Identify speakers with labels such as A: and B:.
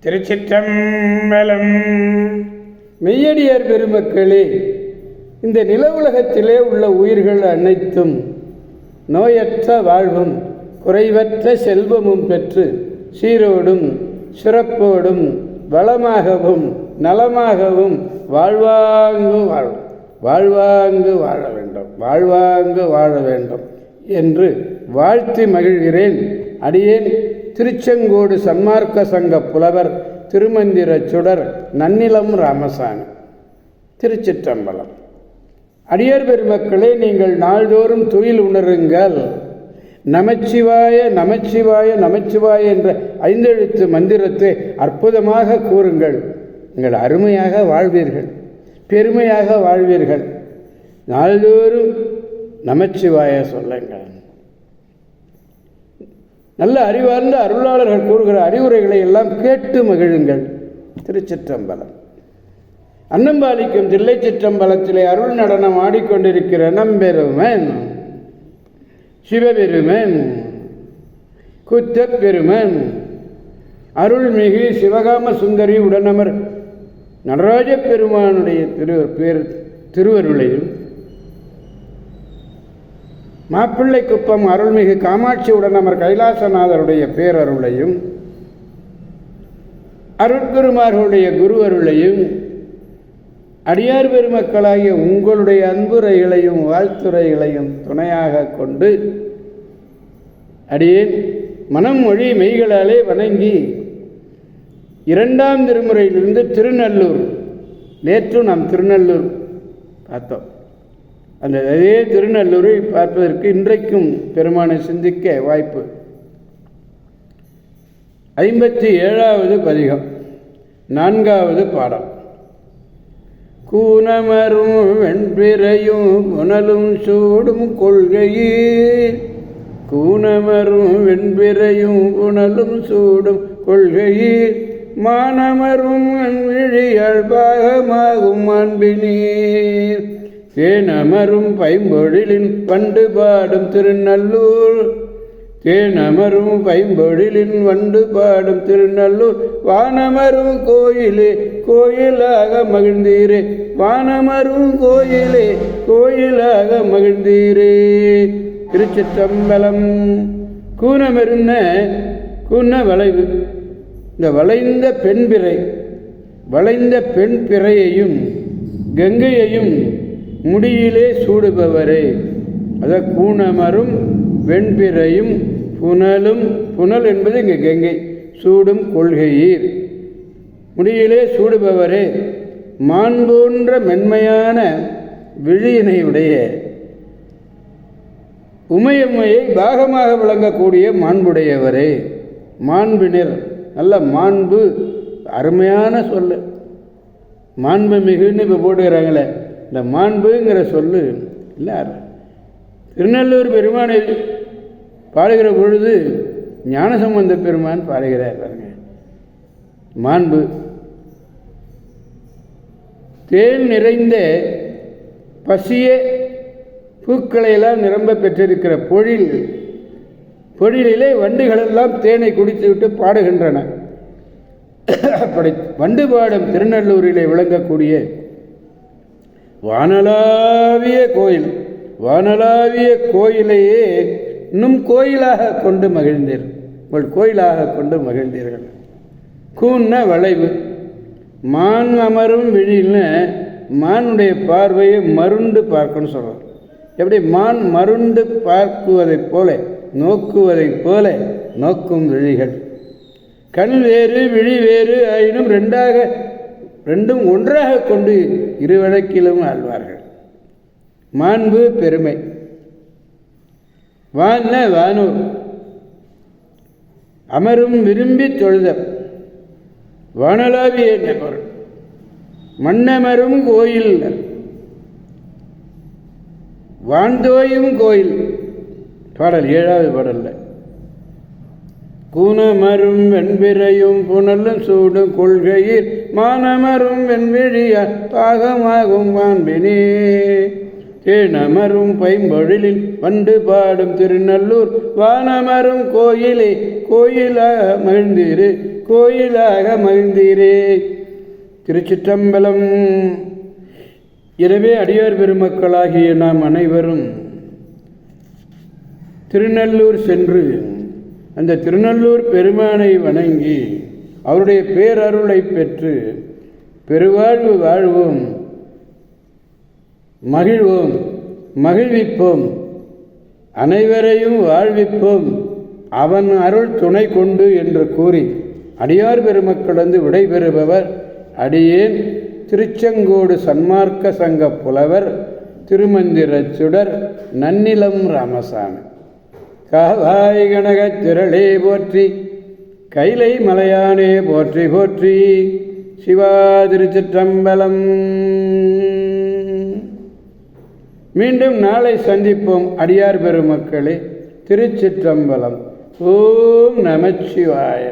A: திருச்சிற்றம்பலம். மெய்யடியார் பெருமக்களே, இந்த நில உலகத்திலே உள்ள உயிர்கள் அனைத்தும் நோயற்ற வாழ்வும் குறைவற்ற செல்வமும் பெற்று சீரோடும் சிறப்போடும் வளமாகவும் நலமாகவும் வாழ்வாங்கு வாழ வேண்டும் என்று வாழ்த்தி மகிழ்கிறேன். அடியேன் திருச்செங்கோடு சன்மார்க்க சங்க புலவர் திருமந்திர சுடர் நன்னிலம் ராமசாமி. திருச்சிற்றம்பலம். அடியார் பெருமக்களே, நீங்கள் நாள்தோறும் துயில் உணருங்கள். நமச்சிவாய நமச்சிவாய நமச்சிவாய என்ற 5 எழுத்து மந்திரத்தை அற்புதமாக கூறுங்கள். நீங்கள் அருமையாக வாழ்வீர்கள், பெருமையாக வாழ்வீர்கள். நாள்தோறும் நமச்சிவாய சொல்லுங்கள். நல்ல அறிவார்ந்த அருளாளர்கள் கூறுகிற அறிவுரைகளை எல்லாம் கேட்டு மகிழுங்கள். திருச்சிற்றம்பலம். அன்னம்பாலிக்கும் தில்லை சிற்றம்பலத்திலே அருள் நடனம் ஆடிக்கொண்டிருக்கிற நம்பெருமன் சிவபெருமன் குத்தப்பெருமன் அருள்மிகு சிவகாம சுந்தரி உடனமர் நடராஜ பெருமானுடைய திருவருளையும் மாப்பிள்ளை குப்பம் அருள்மிகு காமாட்சி உடனமர் கைலாசநாதருடைய பேரருளையும் அருட்குருமார்களுடைய குரு அருளையும் அடியார் பெருமக்களாகிய உங்களுடைய அன்புரைகளையும் வாழ்த்துரைகளையும் துணையாக கொண்டு அடியேன் மனம் மொழி மெய்களாலே வணங்கி 2ஆம் திருமுறையிலிருந்து திருநல்லூர், நேற்று நாம் திருநல்லூர் பார்த்தோம். அதே திருநல்லூரை பார்ப்பதற்கு இன்றைக்கும் பெருமானை சிந்திக்க வாய்ப்பு. 57வது பதிகம், 4வது பாடம். கூனமரும் வெண்பிறையும் புனலும் சூடும் கொள்கையில், கூனமரும் வெண்பிறையும் புனலும் சூடும் கொள்கையில், மானமரும் விழியால் பாகமாகும் அன்பினீர், தேனமரும் பைம்பொழிலின் பண்டு பாடும் திருநல்லூர், தேனமரும் பைம்பொழிலின் வண்டு பாடும் திருநல்லூர், வானமரும் கோயிலே கோயிலாக மகிழ்ந்தீரே, வானமரும் கோயிலே கோயிலாக மகிழ்ந்தீரே. திருச்சிற்றம்பலம். கூனமெருன்ன கூன வளைவு. இந்த வளைந்த பெண்பிறை, வளைந்த பெண் பிறையையும் கங்கையையும் முடியிலே சூடுபவரே. அத கூனமரும் வெண்பிறையும் புனலும், புனல் என்பது இங்கே கங்கை, சூடும் கொள்கையீர், முடியிலே சூடுபவரே. மான் போன்ற மென்மையான விழியினையுடைய உமையம்மையை பாகமாக விளங்கக்கூடிய மாண்புடையவரே. மாண்பினர், நல்ல மாண்பு, அருமையான சொல்லு. மாண்பு மிகுன்னு இப்போ போட்டுக்கிறாங்களே, இந்த மாண்புங்கிற சொல்லு இல்லை. திருநல்லூர் பெருமானை பாடுகிற பொழுது ஞானசம்பந்த பெருமான் பாடுகிறார் பாருங்க. மாண்பு. தேன் நிறைந்த பசிய பூக்களையெல்லாம் நிரம்ப பெற்றிருக்கிற பொழிலே வண்டுகளெல்லாம் தேனை குடித்துவிட்டு பாடுகின்றன. அப்படி வண்டு பாடும் திருநல்லூரிலே விளங்கக்கூடிய வானளாவிய கோயில், வானளாவிய கோயிலையே இன்னும் கோயிலாக கொண்டு மகிழ்ந்தீர், உங்கள் கோயிலாக கொண்டு மகிழ்ந்தீர்கள். கூன்ன வளைவு. மான் அமரும் விழின்னு மானுடைய பார்வையை மருண்டு பார்க்கணும்னு சொல்கிறோம். எப்படி மான் மருண்டு பார்க்குவதைப் போல, நோக்குவதைப் போல நோக்கும் விழிகள். கண் வேறு விழி வேறு ஆயினும் ரெண்டும் ஒன்றாக கொண்டு இருவழக்கிலும் ஆழ்வார்கள். மாண்பு பெருமை. வான வானூர் அமரும் விரும்பி தொழுதர், வானலாவிய பொருள். மண்ணமரும் கோயில், வான்தோயும் கோயில். பாடல் 7வது பாடல்ல. கூனமரும் வெண்பிறையும் புனலும் சூடும் கொள்கையில், மானமரும் வெண்விழிய பாகமாகும் வான்பினே. தேனமரும் பைம்பொழிலில் வண்டு பாடும் திருநல்லூர் வானமரும் கோயிலே கோயிலாக மகிழ்ந்தீரே கோயிலாக மகிழ்ந்தீரே. திருச்சிற்றம்பலம். எனவே அடியார் பெருமக்களாகிய நாம் அனைவரும் திருநல்லூர் சென்று அந்த திருநல்லூர் பெருமானை வணங்கி அவருடைய பேரருளை பெற்று பெருவாழ்வு வாழ்வோம், மகிழ்வோம், மகிழ்விப்போம், அனைவரையும் வாழ்விப்போம், அவன் அருள் துணை கொண்டு என்று கூறி அடியார் பெருமக்கள் விடைபெறுபவர் அடியேன் திருச்செங்கோடு சன்மார்க்க சங்க புலவர் திருமந்திர சுடர் நன்னிலம் ராமசாமி. காவாய் கனகத் திரளே போற்றி, கைலை மலையானே போற்றி போற்றி. சிவா திருச்சிற்றம்பலம். மீண்டும் நாளை சந்திப்போம் அடியார் பெருமக்களே. திருச்சிற்றம்பலம். ஓம் நமச்சிவாய.